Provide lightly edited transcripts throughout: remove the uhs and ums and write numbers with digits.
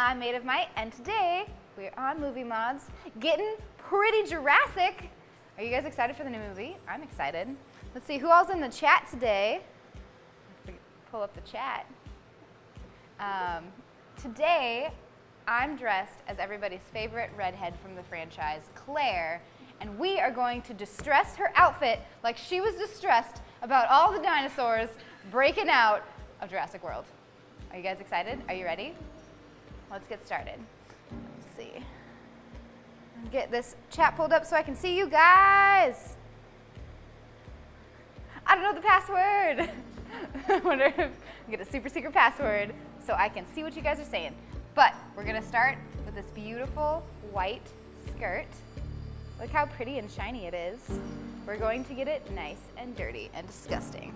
I'm Made of Might, and today we're on Movie Mods, getting pretty Jurassic. Are you guys excited for the new movie? I'm excited. Let's see who all's in the chat today. Pull up the chat. Today, I'm dressed as everybody's favorite redhead from the franchise, Claire, and we are going to distress her outfit like she was distressed about all the dinosaurs breaking out of Jurassic World. Are you guys excited? Are you ready? Let's get started. Let's see. Get this chat pulled up so I can see you guys. I don't know the password. I wonder if I get a super secret password so I can see what you guys are saying. But we're gonna start with this beautiful white skirt. Look how pretty and shiny it is. We're going to get it nice and dirty and disgusting.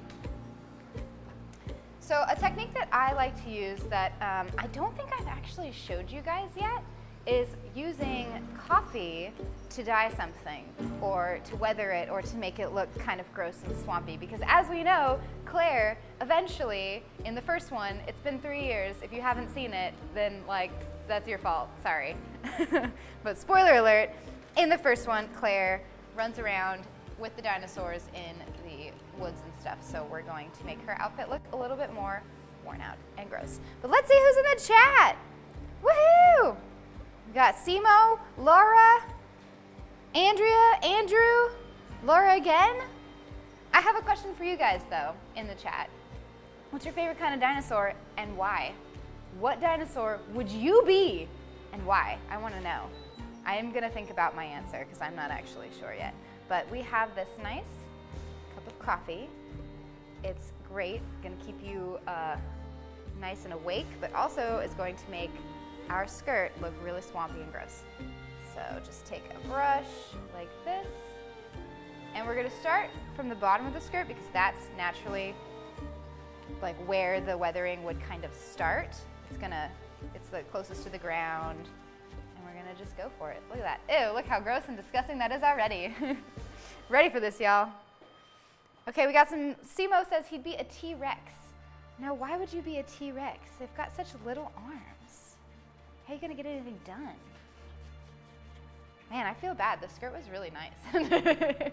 So a technique that I like to use that I don't think I've actually showed you guys yet is using coffee to dye something or to weather it or to make it look kind of gross and swampy. Because as we know, Claire, eventually, in the first one, it's been 3 years. If you haven't seen it, then like, that's your fault, sorry. But spoiler alert, in the first one, Claire runs around with the dinosaurs in the woods and stuff. So we're going to make her outfit look a little bit more worn out and gross. But let's see who's in the chat. Woohoo! We got Simo, Laura, Andrea, Andrew, Laura again. I have a question for you guys though in the chat. What's your favorite kind of dinosaur and why? What dinosaur would you be and why? I want to know. I am going to think about my answer because I'm not actually sure yet. But we have this nice cup of coffee. It's great, going to keep you nice and awake, but also is going to make our skirt look really swampy and gross. So just take a brush like this, and we're going to start from the bottom of the skirt because that's naturally like where the weathering would kind of start. It's the closest to the ground. We're gonna just go for it. Look at that. Ew, look how gross and disgusting that is already. Ready for this, y'all? Okay, we got some, Simo says he'd be a T-Rex. Now, why would you be a T-Rex? They've got such little arms. How are you gonna get anything done? Man, I feel bad. The skirt was really nice. I'm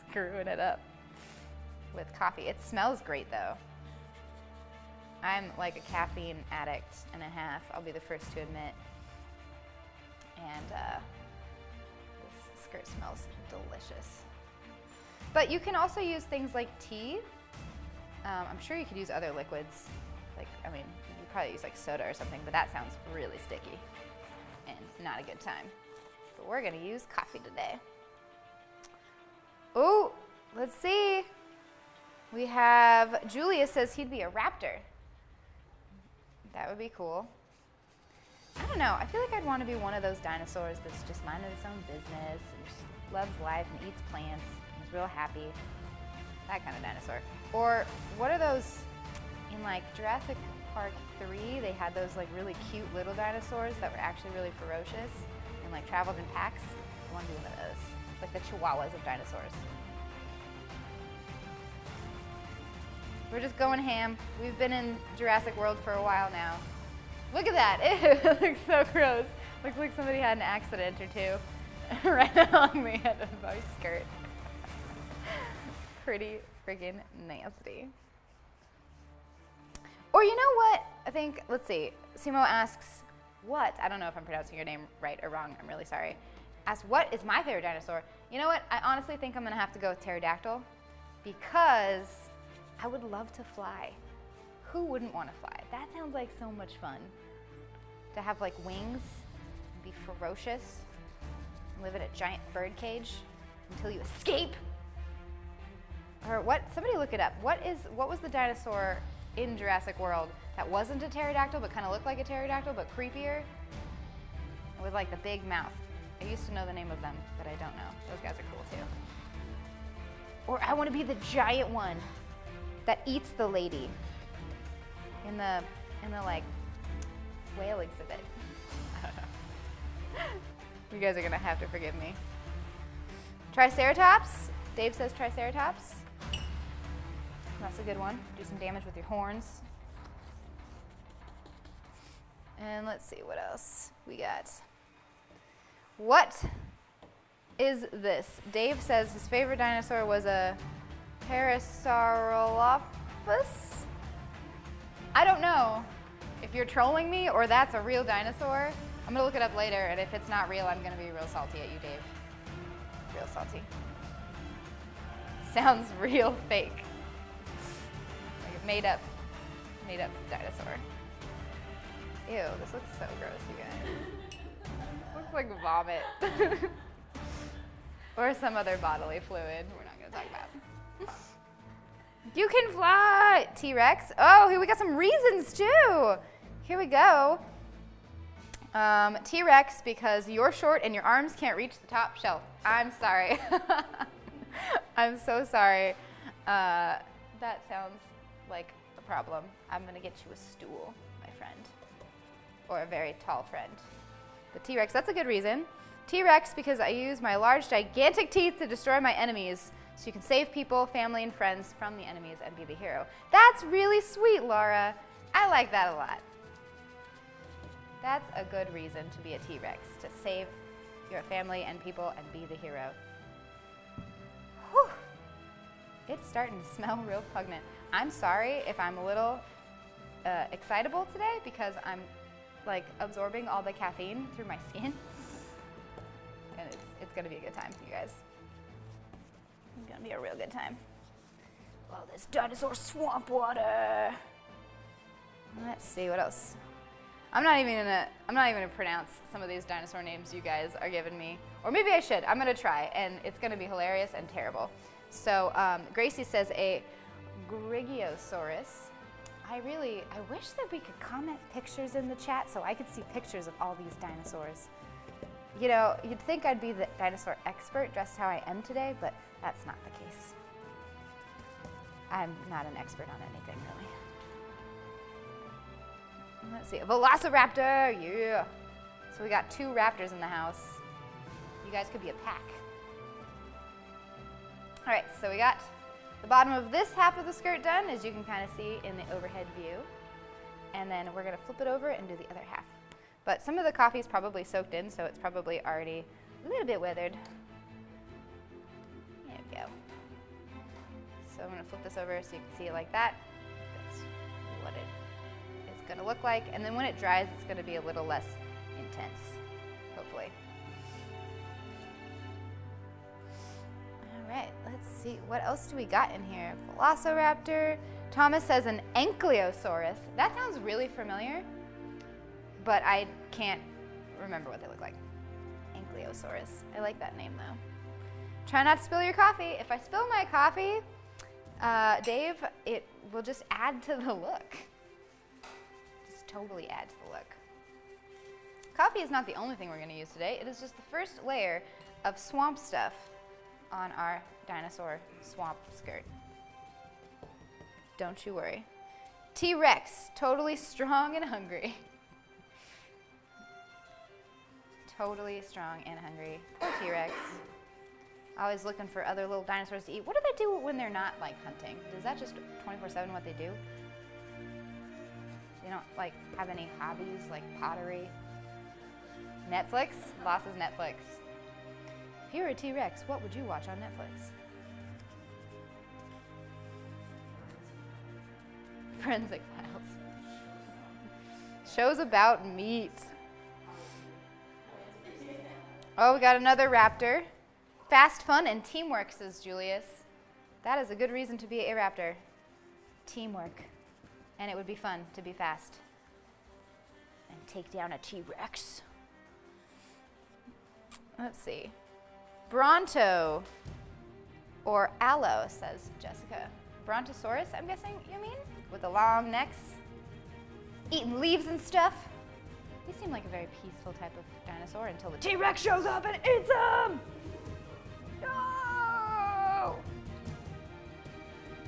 screwing it up with coffee. It smells great, though. I'm like a caffeine addict and a half, I'll be the first to admit. And this skirt smells delicious. But you can also use things like tea. I'm sure you could use other liquids. Like, I mean, you could probably use like soda or something, but that sounds really sticky and not a good time. But we're gonna use coffee today. Oh, let's see. We have, Julia says he'd be a raptor. That would be cool. I don't know, I feel like I'd want to be one of those dinosaurs that's just minding its own business and just loves life and eats plants and is real happy. That kind of dinosaur. Or what are those, in like Jurassic Park 3, they had those like really cute little dinosaurs that were actually really ferocious and like traveled in packs. I want to be one of those, like the chihuahuas of dinosaurs. We're just going ham. We've been in Jurassic World for a while now. Look at that, ew, it looks so gross. Looks like somebody had an accident or two right along the end of my skirt. Pretty friggin' nasty. Or you know what, I think, let's see, Simo asks, what, I don't know if I'm pronouncing your name right or wrong, I'm really sorry. Asks, what is my favorite dinosaur? You know what, I honestly think I'm gonna have to go with pterodactyl because I would love to fly. Who wouldn't want to fly? That sounds like so much fun. To have like wings, be ferocious, live in a giant bird cage until you escape. Or what, somebody look it up. What was the dinosaur in Jurassic World that wasn't a pterodactyl but kind of looked like a pterodactyl but creepier? With like the big mouth. I used to know the name of them, but I don't know. Those guys are cool too. Or I want to be the giant one that eats the lady in the like whale exhibit. I don't know. You guys are gonna have to forgive me. Triceratops. Dave says Triceratops. That's a good one. Do some damage with your horns. And let's see what else we got. What is this? Dave says his favorite dinosaur was a Parasaurolophus. I don't know if you're trolling me or that's a real dinosaur. I'm gonna look it up later, and if it's not real, I'm gonna be real salty at you, Dave. Real salty. Sounds real fake. Like a made up dinosaur. Ew, this looks so gross, you guys. This looks like vomit. Or some other bodily fluid we're not gonna talk about. You can fly! T-Rex. Oh, here we got some reasons too. Here we go. T-Rex, because you're short and your arms can't reach the top shelf. I'm sorry. I'm so sorry. That sounds like a problem. I'm gonna get you a stool, my friend. Or a very tall friend. But T-Rex, that's a good reason. T-Rex, because I use my large, gigantic teeth to destroy my enemies, so you can save people, family, and friends from the enemies and be the hero. That's really sweet, Laura. I like that a lot. That's a good reason to be a T-Rex, to save your family and people and be the hero. Whew. It's starting to smell real pungent. I'm sorry if I'm a little excitable today because I'm like absorbing all the caffeine through my skin. And it's gonna be a good time for you guys. It's gonna be a real good time. Oh, this dinosaur swamp water. Let's see what else. I'm not even gonna pronounce some of these dinosaur names you guys are giving me, or maybe I should. I'm gonna try, and it's gonna be hilarious and terrible. So Gracie says a Grigiosaurus. I wish that we could comment pictures in the chat so I could see pictures of all these dinosaurs. You know, you'd think I'd be the dinosaur expert dressed how I am today, but that's not the case. I'm not an expert on anything, really. Let's see, a Velociraptor, yeah. So we got 2 raptors in the house. You guys could be a pack. All right, so we got the bottom of this half of the skirt done, as you can kind of see in the overhead view. And then we're gonna flip it over and do the other half. But some of the coffee is probably soaked in, so it's probably already a little bit weathered. There we go. So I'm gonna flip this over so you can see it like that. That's what it is gonna look like. And then when it dries, it's gonna be a little less intense, hopefully. All right, let's see. What else do we got in here? Velociraptor. Thomas says an Ankylosaurus. That sounds really familiar, but I can't remember what they look like. Ankylosaurus. I like that name, though. Try not to spill your coffee. If I spill my coffee, Dave, it will just add to the look. Just totally add to the look. Coffee is not the only thing we're going to use today. It is just the first layer of swamp stuff on our dinosaur swamp skirt. Don't you worry. T-Rex, totally strong and hungry. Totally strong and hungry. Poor T-Rex. Always looking for other little dinosaurs to eat. What do they do when they're not like hunting? Is that just 24/7 what they do? They don't like have any hobbies like pottery? Netflix? Boss's Netflix. If you were a T-Rex, what would you watch on Netflix? Forensic Files. Shows about meat. Oh, we got another raptor. Fast, fun, and teamwork, says Julius. That is a good reason to be a raptor. Teamwork. And it would be fun to be fast and take down a T-Rex. Let's see. Bronto or aloe, says Jessica. Brontosaurus, I'm guessing you mean? With the long necks, eating leaves and stuff. They seem like a very peaceful type of dinosaur until the T-Rex shows up and eats them! No!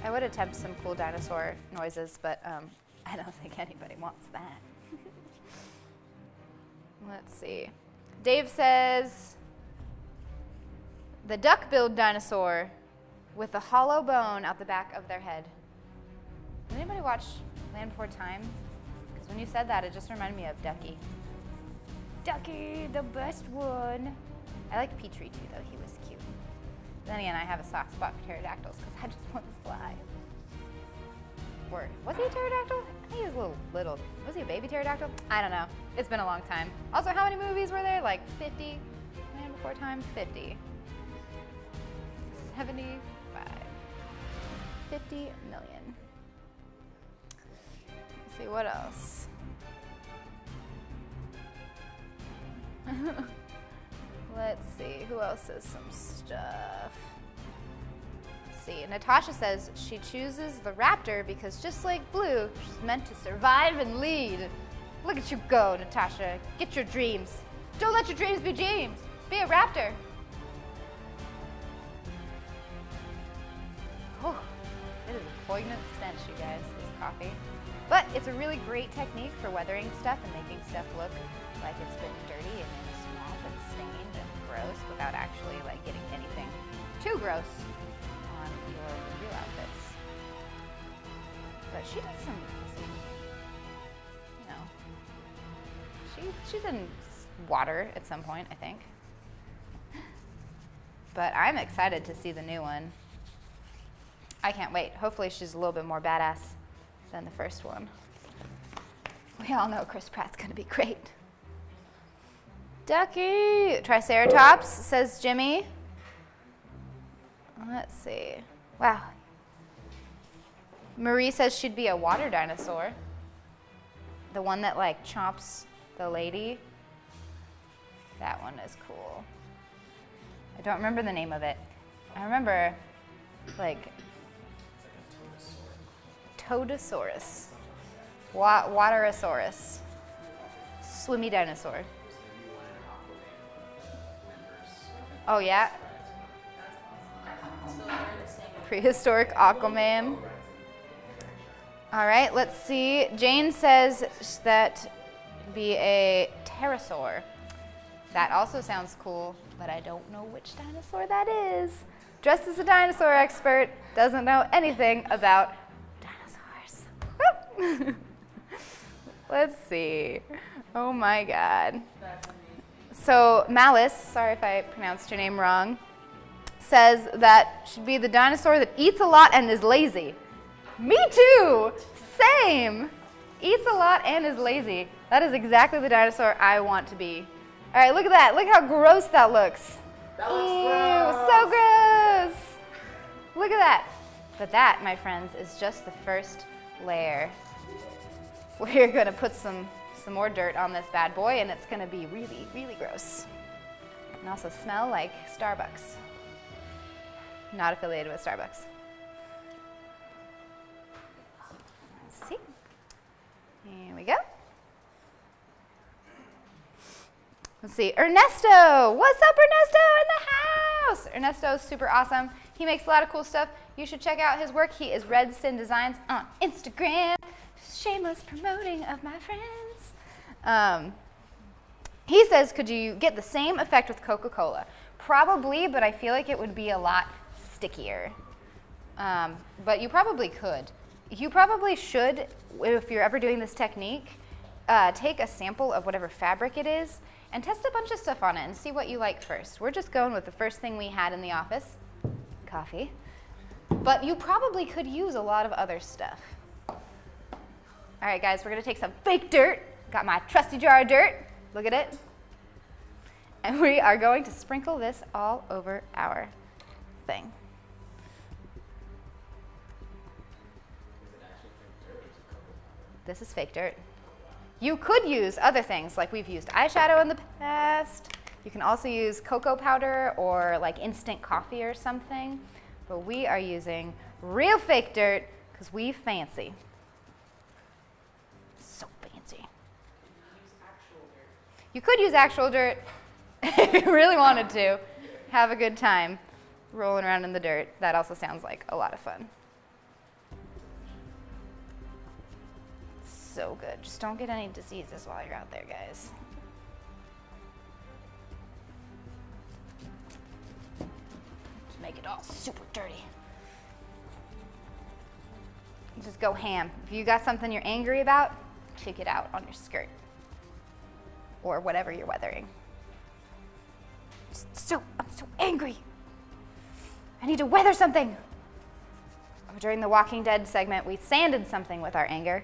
I would attempt some cool dinosaur noises, but I don't think anybody wants that. Let's see. Dave says, the duck-billed dinosaur with a hollow bone out the back of their head. Did anybody watch Land Before Time? Because when you said that, it just reminded me of Ducky. Ducky, the best one. I like Petrie too, though. He was cute. Then again, I have a soft spot for pterodactyls because I just want to fly. Or was he a pterodactyl? I think he was a little. Was he a baby pterodactyl? I don't know. It's been a long time. Also, how many movies were there? Like 50? Man Before Time? 50. 75. 50 million. Let's see, what else? Let's see, who else says some stuff? Let's see, Natasha says she chooses the raptor because just like Blue, she's meant to survive and lead. Look at you go, Natasha. Get your dreams. Don't let your dreams be dreams. Be a raptor. Oh, it is a poignant stench, you guys, this coffee. But it's a really great technique for weathering stuff and making stuff look like it's been dirty and in a swamp and stained and gross without actually like getting anything too gross on your real outfits. But she does some you know, she's in water at some point, I think. But I'm excited to see the new one. I can't wait. Hopefully she's a little bit more badass than the first one. We all know Chris Pratt's gonna be great. Ducky! Triceratops, says Jimmy. Let's see. Wow. Marie says she'd be a water dinosaur. The one that like chomps the lady. That one is cool. I don't remember the name of it. I remember like Todosaurus. Waterosaurus. Swimmy dinosaur. Oh yeah? Prehistoric Aquaman. All right, let's see. Jane says that it'd be a pterosaur. That also sounds cool, but I don't know which dinosaur that is. Dressed as a dinosaur expert, doesn't know anything about dinosaurs. Let's see. Oh my God. So Malice, sorry if I pronounced your name wrong, says that should be the dinosaur that eats a lot and is lazy. Me too, same. Eats a lot and is lazy. That is exactly the dinosaur I want to be. All right, look at that. Look how gross that looks. That looks gross. So gross. Look at that. But that, my friends, is just the first layer. We're gonna put some more dirt on this bad boy and it's gonna be really, really gross. And also smell like Starbucks. Not affiliated with Starbucks. Let's see. Here we go. Let's see, Ernesto! What's up, Ernesto in the house? Ernesto is super awesome. He makes a lot of cool stuff. You should check out his work. He is Red Sin Designs on Instagram. Shameless promoting of my friends. He says, could you get the same effect with Coca-Cola? Probably, but I feel like it would be a lot stickier. But you probably could. You probably should, if you're ever doing this technique, take a sample of whatever fabric it is and test a bunch of stuff on it and see what you like first. We're just going with the first thing we had in the office, coffee. But you probably could use a lot of other stuff. All right, guys, we're gonna take some fake dirt. Got my trusty jar of dirt. Look at it. And we are going to sprinkle this all over our thing. This is fake dirt. You could use other things, like we've used eyeshadow in the past. You can also use cocoa powder or like instant coffee or something. But we are using real fake dirt because we fancy. So fancy. You could use actual dirt if you really wanted to. Have a good time rolling around in the dirt. That also sounds like a lot of fun. So good. Just don't get any diseases while you're out there, guys. Just make it all super dirty. Just go ham. If you got something you're angry about, to get out on your skirt or whatever you're weathering. I'm so angry. I need to weather something. During the Walking Dead segment, we sanded something with our anger.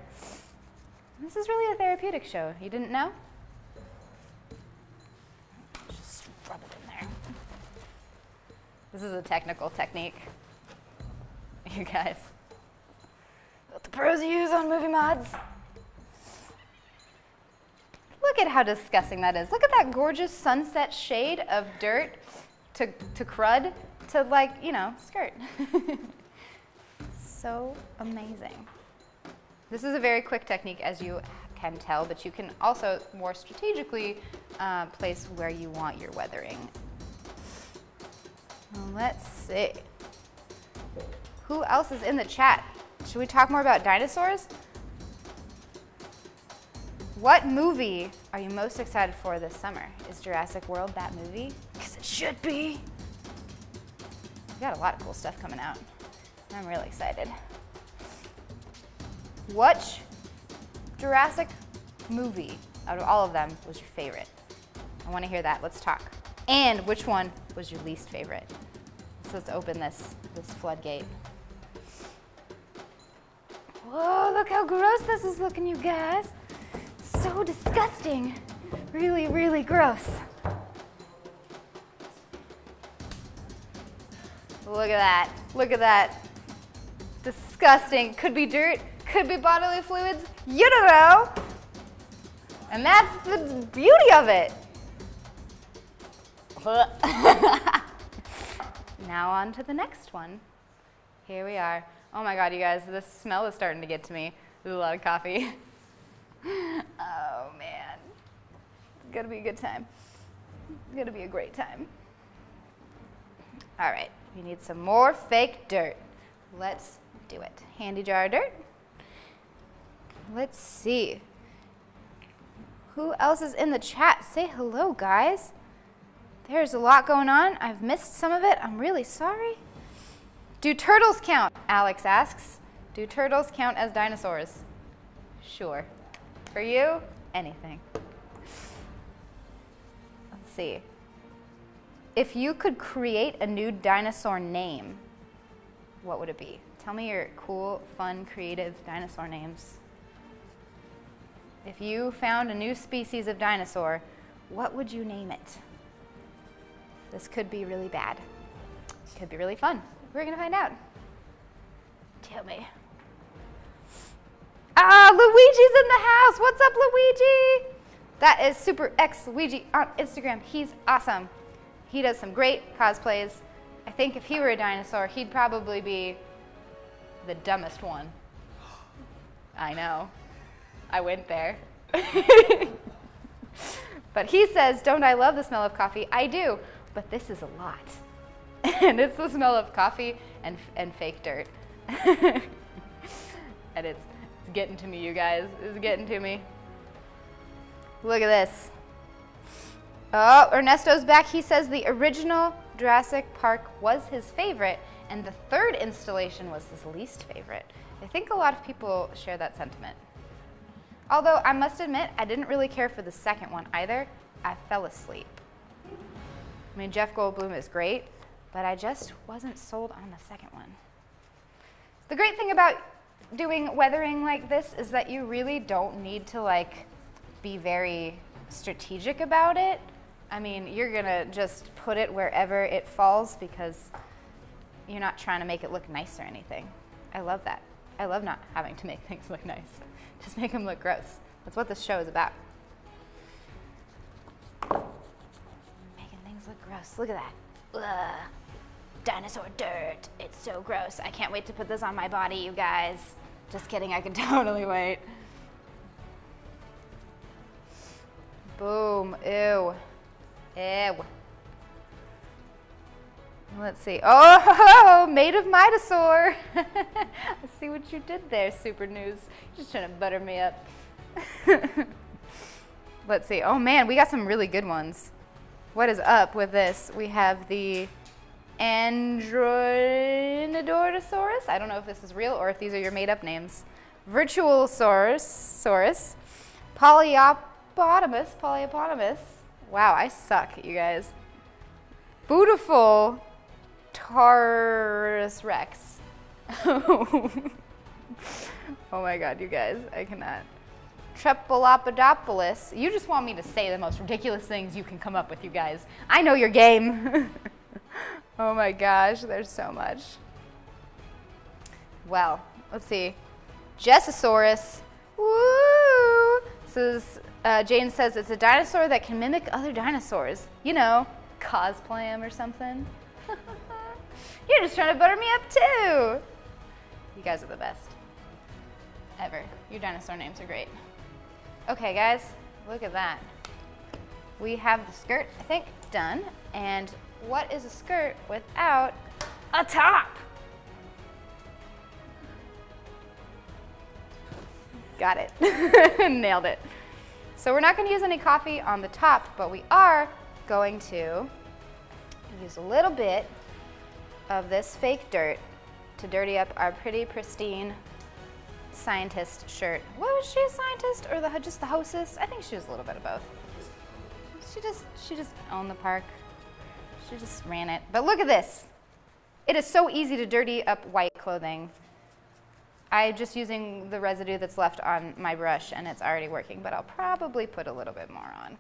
This is really a therapeutic show. You didn't know? Just rub it in there. This is a technical technique. You guys. What the pros use on movie mods. Look at how disgusting that is. Look at that gorgeous sunset shade of dirt to crud to, like, you know, skirt. So amazing. This is a very quick technique, as you can tell, but you can also more strategically place where you want your weathering. Let's see. Who else is in the chat? Should we talk more about dinosaurs? What movie are you most excited for this summer? Is Jurassic World that movie? Because it should be. We got a lot of cool stuff coming out. I'm really excited. Which Jurassic movie out of all of them was your favorite? I want to hear that. Let's talk. And which one was your least favorite? So let's open this floodgate. Whoa, look how gross this is looking, you guys. So disgusting. Really, really gross. Look at that. Look at that. Disgusting. Could be dirt, could be bodily fluids. You don't know. And that's the beauty of it. Now on to the next one. Here we are. Oh my God, you guys, this smell is starting to get to me. There's a lot of coffee. Oh man. It's gonna be a good time. It's gonna be a great time. All right, we need some more fake dirt. Let's do it. Handy jar of dirt. Let's see. Who else is in the chat? Say hello, guys. There's a lot going on. I've missed some of it. I'm really sorry. Do turtles count? Alex asks. Do turtles count as dinosaurs? Sure. For you, anything. Let's see. If you could create a new dinosaur name, what would it be? Tell me your cool, fun, creative dinosaur names. If you found a new species of dinosaur, what would you name it? This could be really bad. It could be really fun. We're gonna find out. Tell me. Ah, Luigi's in the house. What's up, Luigi? That is Super X Luigi on Instagram. He's awesome. He does some great cosplays. I think if he were a dinosaur, he'd probably be the dumbest one. I know. I went there. But he says, don't I love the smell of coffee? I do, but this is a lot. And it's the smell of coffee and fake dirt. And it's getting to me, you guys. It's getting to me. Look at this. Oh, Ernesto's back. He says the original Jurassic Park was his favorite, and the third installation was his least favorite. I think a lot of people share that sentiment. Although I must admit, I didn't really care for the second one either. I fell asleep. I mean, Jeff Goldblum is great, but I just wasn't sold on the second one. The great thing about doing weathering like this is that you really don't need to like be very strategic about it. I mean, you're gonna just put it wherever it falls because you're not trying to make it look nice or anything. I love that. I love not having to make things look nice. Just make them look gross. That's what this show is about. Making things look gross. Look at that. Ugh. Dinosaur dirt. It's so gross. I can't wait to put this on my body, you guys. Just kidding, I can totally wait. Boom. Ew. Ew. Let's see. Oh, made of Mitosaur. I see what you did there, Super News. You're just trying to butter me up. Let's see. Oh man, we got some really good ones. What is up with this? We have the Androidodorosaurus. I don't know if this is real or if these are your made up names. Virtualosaurus. Polyopotamus. Wow, I suck, you guys. Beautiful Taurus Rex. Oh my God, you guys, I cannot. Trepalopodopoulos. You just want me to say the most ridiculous things you can come up with, you guys. I know your game. Oh my gosh, there's so much. Well, let's see. Jessasaurus. Woo! Jane says it's a dinosaur that can mimic other dinosaurs. You know, cosplay him or something. You're just trying to butter me up too. You guys are the best ever. Your dinosaur names are great. Okay, guys, look at that. We have the skirt, I think, done. And what is a skirt without a top? Got it. Nailed it. So we're not going to use any coffee on the top, but we are going to use a little bit of this fake dirt to dirty up our pretty pristine scientist shirt. What was she, a scientist or just the hostess? I think she was a little bit of both. She just owned the park. She just ran it. But look at this. It is so easy to dirty up white clothing. I'm just using the residue that's left on my brush and it's already working, but I'll probably put a little bit more on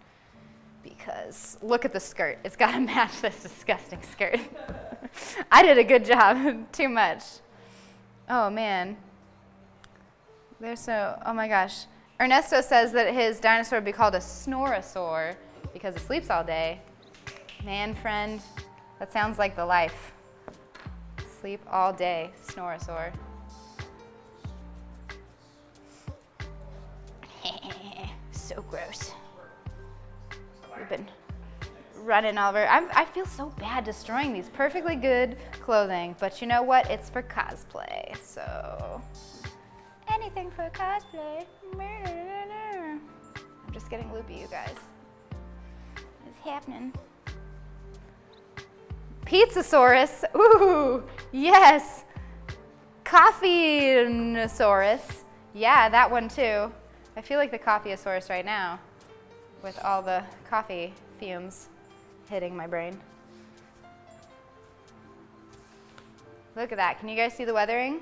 because look at the skirt. It's got to match this disgusting skirt. I did a good job. Too much. Oh man. Oh my gosh. Ernesto says that his dinosaur would be called a snorasaur because it sleeps all day. Man, friend, that sounds like the life. Sleep all day, snorasaur. So gross. We've been running all over. I feel so bad destroying these perfectly good clothing, but you know what? It's for cosplay, so anything for cosplay. I'm just getting loopy, you guys. It's happening. Pizzasaurus. Ooh, yes. Coffeeosaurus. Yeah, that one too. I feel like the Coffeeosaurus right now with all the coffee fumes hitting my brain. Look at that. Can you guys see the weathering?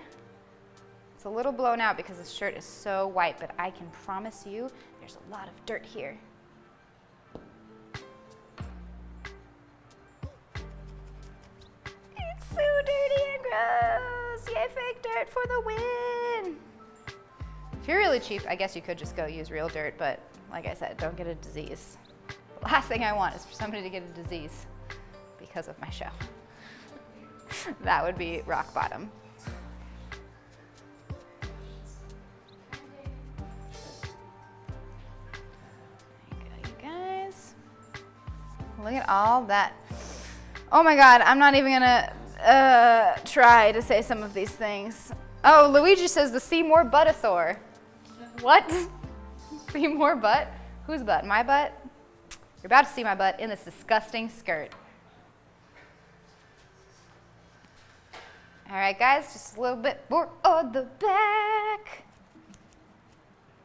It's a little blown out because this shirt is so white, but I can promise you there's a lot of dirt here. It's so dirty and gross. Yay, fake dirt for the win. If you're really cheap, I guess you could just go use real dirt, but like I said, don't get a disease. The last thing I want is for somebody to get a disease because of my show. That would be rock bottom. There you go, you guys. Look at all that. Oh my God, I'm not even gonna try to say some of these things. Oh, Luigi says the Seymour Buttasaur. What? Seymour butt? Whose butt? My butt? You're about to see my butt in this disgusting skirt. All right, guys, just a little bit more on the back.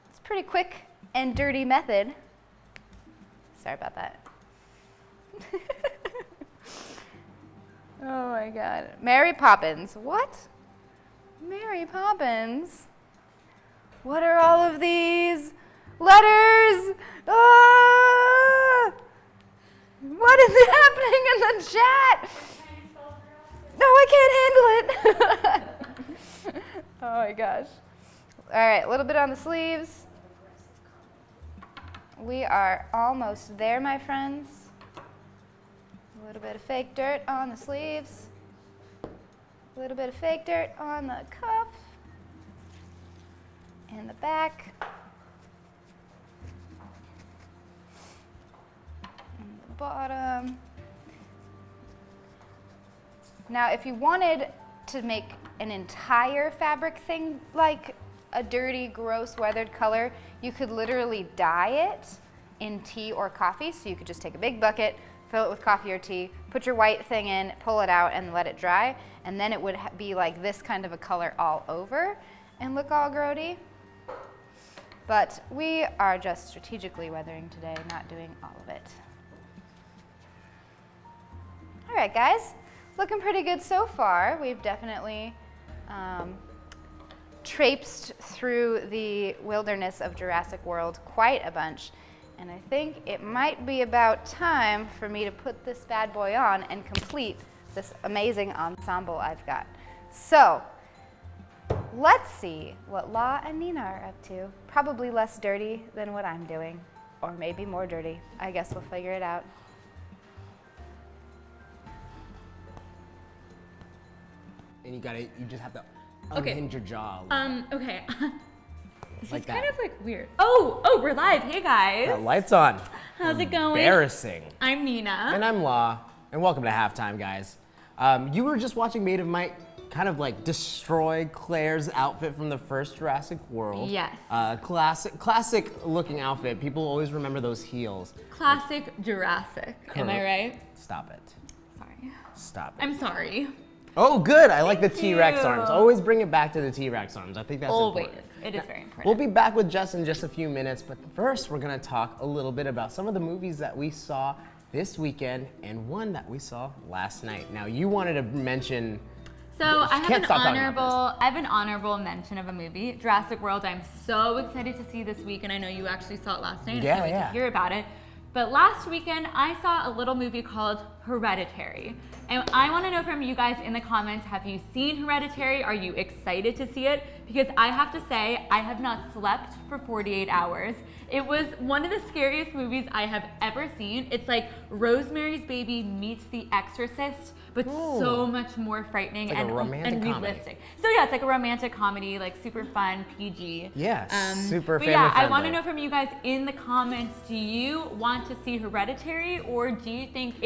It's a pretty quick and dirty method. Sorry about that. Oh my God. Mary Poppins. What? Mary Poppins? What are all of these letters? Ah! What is happening in the chat? No, I can't handle it. Oh my gosh. All right, a little bit on the sleeves. We are almost there, my friends. A little bit of fake dirt on the sleeves. A little bit of fake dirt on the cuff. And the back. And the bottom. Now, if you wanted to make an entire fabric thing like a dirty, gross, weathered color, you could literally dye it in tea or coffee. So you could just take a big bucket, fill it with coffee or tea, put your white thing in, pull it out, and let it dry. And then it would be like this kind of a color all over and look all grody. but we are just strategically weathering today, not doing all of it. All right, guys, looking pretty good so far. We've definitely traipsed through the wilderness of Jurassic World quite a bunch, and I think it might be about time for me to put this bad boy on and complete this amazing ensemble I've got. So, let's see what La and Nina are up to. Probably less dirty than what I'm doing, or maybe more dirty. I guess we'll figure it out. And you just have to unhinge your jaw. Okay. This Like is kind that. of like weird. Oh, we're live. Hey guys. Got lights on. How's it going? Embarrassing. I'm Nina. And I'm Law, and welcome to Halftime, guys. You were just watching Made of Might kind of like destroy Claire's outfit from the first Jurassic World. Yes. Classic looking outfit. People always remember those heels. Classic Jurassic. Am I right? Stop it. Sorry. Stop it. I'm sorry. Oh, good. I like the Thank T-Rex you. arms. Always bring it back to the T-Rex arms. I think that's Always. important. It is very important. We'll be back with Jess in just a few minutes, but first we're going to talk a little bit about some of the movies that we saw this weekend and one that we saw last night. Now, you wanted to mention... So I Can't stop talking about I have an honorable mention of a movie, Jurassic World. I'm so excited to see this week, and I know you actually saw it last night. Yeah, I can't wait to hear about it. But last weekend, I saw a little movie called Hereditary. And I want to know from you guys in the comments, have you seen Hereditary? Are you excited to see it? Because I have to say, I have not slept for 48 hours. It was one of the scariest movies I have ever seen. It's like Rosemary's Baby meets The Exorcist, but so much more frightening It's like a romantic and comedy. realistic. So yeah, it's like a romantic comedy, like super fun, PG. Yes, super but family yeah, I friendly. want to know from you guys in the comments, do you want to see Hereditary, or do you think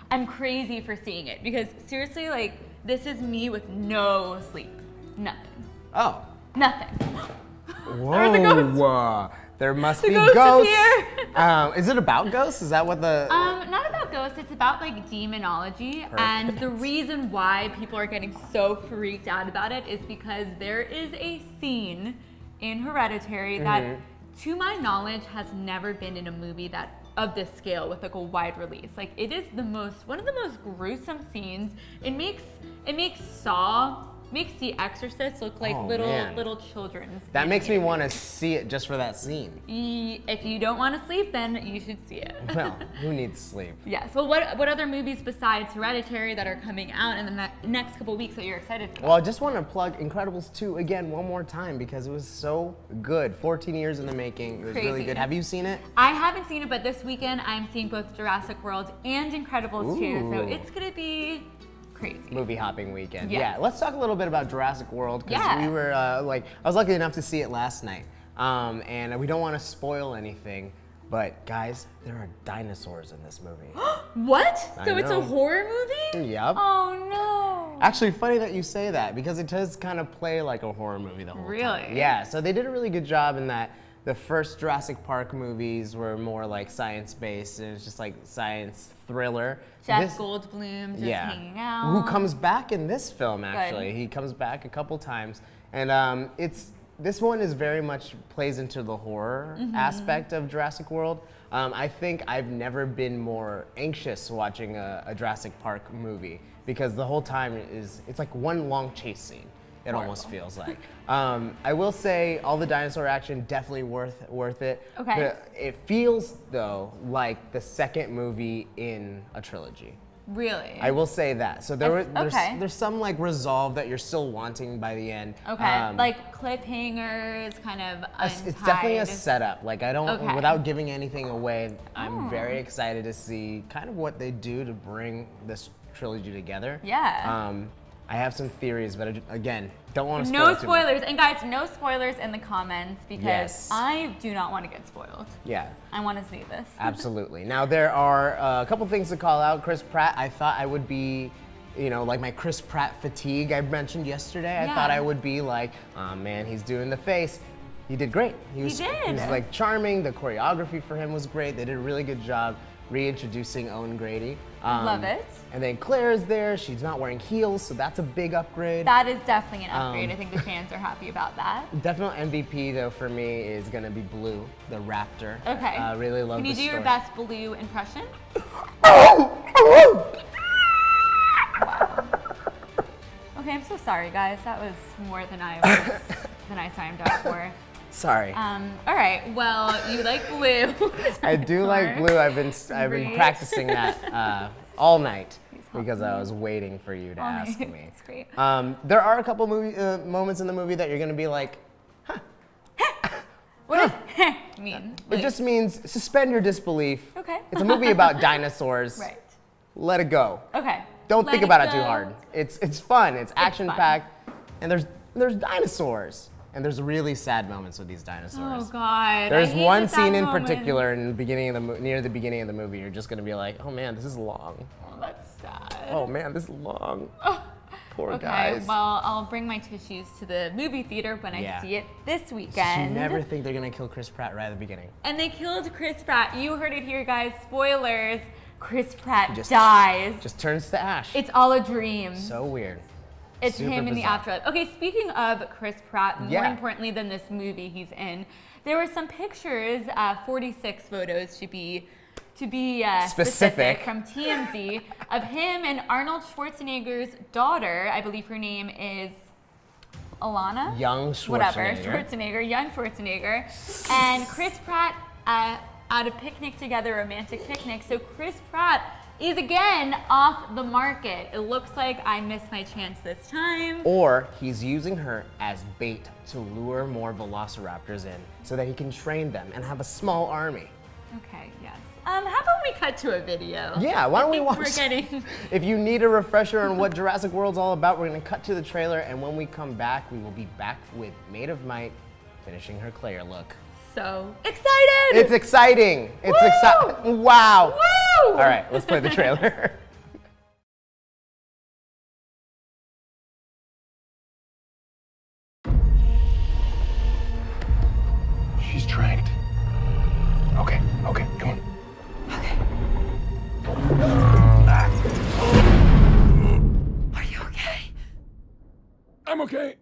I'm crazy for seeing it? Because seriously, like, this is me with no sleep. Nothing. Oh. Nothing. Whoa. There's a ghost. There must The be ghost is ghosts. here. Is it about ghosts? Is that what the... Not about ghosts, it's about like demonology. And the reason why people are getting so freaked out about it is because there is a scene in Hereditary that, to my knowledge, has never been in a movie that of this scale with like a wide release. Like, it is one of the most gruesome scenes. It makes The Exorcist look like little children's. That makes me want to see it just for that scene. If you don't want to sleep, then you should see it. Well, who needs sleep? Yes. Well, what other movies besides Hereditary that are coming out in the next couple weeks that you're excited for? Well, I just want to plug Incredibles 2 again one more time because it was so good. 14 years in the making. It was really good. Have you seen it? I haven't seen it, but this weekend I'm seeing both Jurassic World and Incredibles 2, so it's gonna be crazy. Movie hopping weekend. Yes. Yeah, let's talk a little bit about Jurassic World because Yeah. we were I was lucky enough to see it last night, and we don't want to spoil anything, but guys, there are dinosaurs in this movie. What? So it's a know. horror movie? Yep. Oh no. Actually, funny that you say that because it does kind of play like a horror movie the whole time. Really? Yeah. So they did a really good job in that. The first Jurassic Park movies were more like science-based, and it's just like science thriller. Jeff Goldblum just hanging out. Who comes back in this film, actually. He comes back a couple times. And this one is very much plays into the horror aspect of Jurassic World. I think I've never been more anxious watching a Jurassic Park movie because the whole time it's like one long chase scene. It almost feels like. I will say all the dinosaur action definitely worth it. Okay. It feels though like the second movie in a trilogy. Really? I will say that. So there's some like resolve that you're still wanting by the end. Okay. Like cliffhangers, kind of untied. It's definitely a setup. Like I don't, Okay. without giving anything away, I'm very excited to see kind of what they do to bring this trilogy together. Yeah. I have some theories, but again, don't want to spoil No too much. spoilers. And guys, no spoilers in the comments because Yes. I do not want to get spoiled. Yeah. I want to see this. Absolutely. Now there are a couple things to call out. Chris Pratt, I thought I would be, like my Chris Pratt fatigue I mentioned yesterday. I thought I would be like, oh man, he's doing the face. He did great. He was did. like charming. The choreography for him was great. They did a really good job. reintroducing Owen Grady. Love it. And then Claire is there. She's not wearing heels, so that's a big upgrade. That is definitely an upgrade. I think the fans are happy about that. Definitely MVP though for me is gonna be Blue, the raptor. Okay. Really love. Can you do your best Blue impression? Okay, I'm so sorry, guys. That was more than I signed up for. Sorry. All right. Well, you like Blue. I do like Blue. I've been practicing that all night because I was waiting for you to ask me. That's great. There are a couple moments in the movie that you're gonna be like, huh. What does mean? It just means suspend your disbelief. Okay. It's a movie about dinosaurs. Right. Let it go. Okay. Don't think about it too hard. It's fun. It's action packed, and there's dinosaurs. And there's really sad moments with these dinosaurs. Oh God. There's one scene in particular in the beginning of near the beginning of the movie. You're just gonna be like, oh man, this is long. Oh, that's sad. Oh man, this is long. Poor Okay. guys. Well, I'll bring my tissues to the movie theater when I see it this weekend. You never think they're gonna kill Chris Pratt right at the beginning. And they killed Chris Pratt. You heard it here, guys. Spoilers. Chris Pratt dies. Just turns to ash. It's all a dream. So weird. It's Super him in the bizarre. afterlife. Okay, speaking of Chris Pratt, more importantly than this movie he's in, there were some pictures, 46 photos to be specific from TMZ of him and Arnold Schwarzenegger's daughter. I believe her name is Alana? Young Schwarzenegger. Whatever, Schwarzenegger, young Schwarzenegger. And Chris Pratt at a picnic together, a romantic picnic. So Chris Pratt is again off the market. It looks like I missed my chance this time. Or he's using her as bait to lure more velociraptors in so that he can train them and have a small army. Okay, yes. How about we cut to a video? Yeah, why don't we watch? We're getting... If you need a refresher on what Jurassic World's all about, we're gonna cut to the trailer, and when we come back, we will be back with Maid of Might finishing her Claire look. So excited! It's exciting! It's exciting! Wow! Woo! All right, let's play the trailer. She's tracked. Okay, come on. Okay. Are you okay? I'm okay.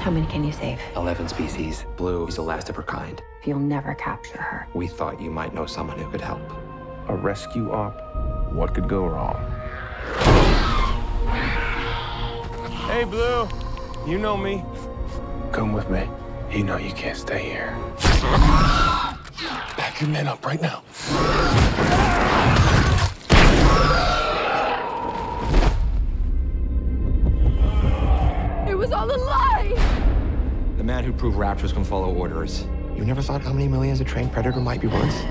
How many can you save? 11 species. Blue is the last of her kind. You'll never capture her. We thought you might know someone who could help. A rescue op? What could go wrong? Hey, Blue. You know me. Come with me. You know you can't stay here. Pack your men up right now. It was all a lie! The man who proved raptors can follow orders. You never thought how many millions a trained predator might be worth?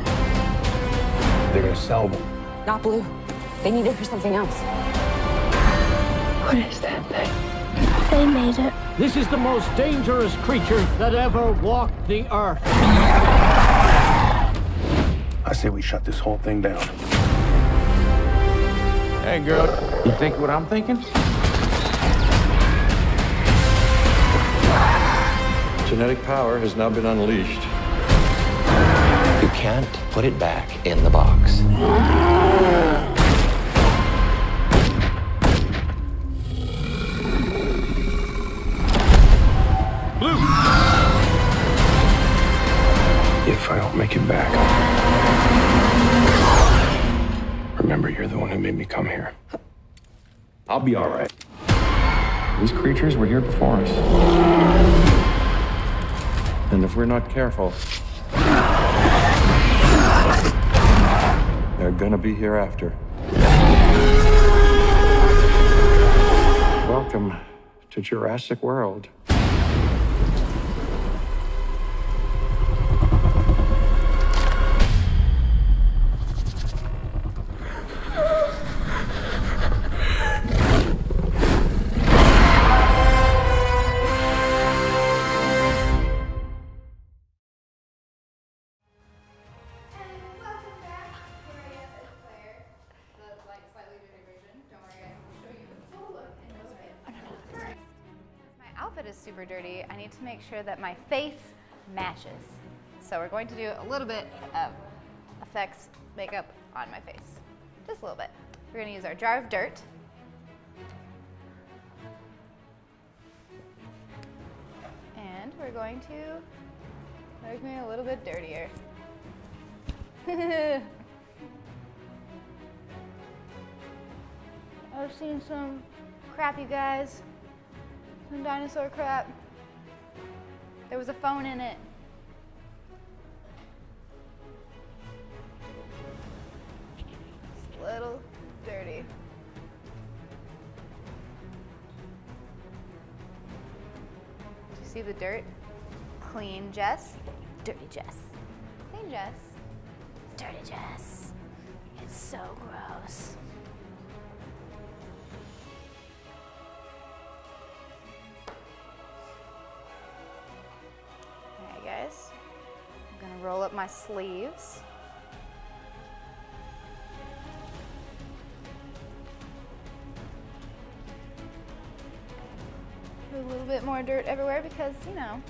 They're gonna sell them. Not Blue. They need it for something else. What is that thing? They made it. This is the most dangerous creature that ever walked the earth. I say we shut this whole thing down. Hey, girl. You think what I'm thinking? Genetic power has now been unleashed. You can't put it back in the box. Blue! If I don't make it back, remember you're the one who made me come here. I'll be all right. These creatures were here before us. And if we're not careful, they're gonna be here after. Welcome to Jurassic World. is super dirty, I need to make sure that my face matches. So we're going to do a little bit of effects makeup on my face. Just a little bit. We're gonna use our jar of dirt. And we're going to make me a little bit dirtier. I've seen some crap, you guys. Some dinosaur crap. There was a phone in it. Just a little dirty. Do you see the dirt? Clean Jess, dirty Jess. Clean Jess, dirty Jess. It's so gross. Alright guys, I'm gonna roll up my sleeves. Put a little bit more dirt everywhere because, you know,